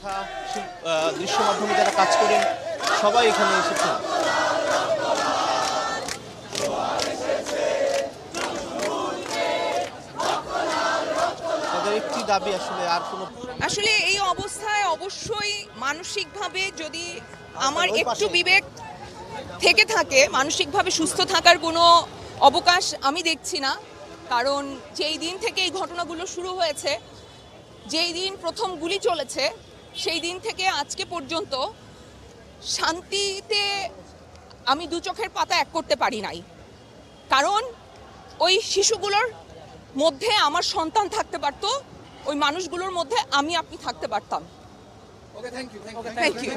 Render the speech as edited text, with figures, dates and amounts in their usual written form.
লেখা দৃশ্য মাধ্যমে যারা কাজ করেন সবাই এখানে এসেছেন। তাদের একটি দাবি আসলে এই অবস্থায় অবশ্যই মানসিকভাবে যদি আমার একটু বিবেক থেকে থাকে, মানসিকভাবে সুস্থ থাকার কোনো অবকাশ আমি দেখছি না। কারণ যেই দিন থেকে এই ঘটনাগুলো শুরু হয়েছে, যেই দিন প্রথম গুলি চলেছে, সেই দিন থেকে আজকে পর্যন্ত শান্তিতে আমি দু চোখের পাতা এক করতে পারি নাই। কারণ ওই শিশুগুলোর মধ্যে আমার সন্তান থাকতে পারতো, ওই মানুষগুলোর মধ্যে আমি আপনি থাকতে পারতাম। Thank you.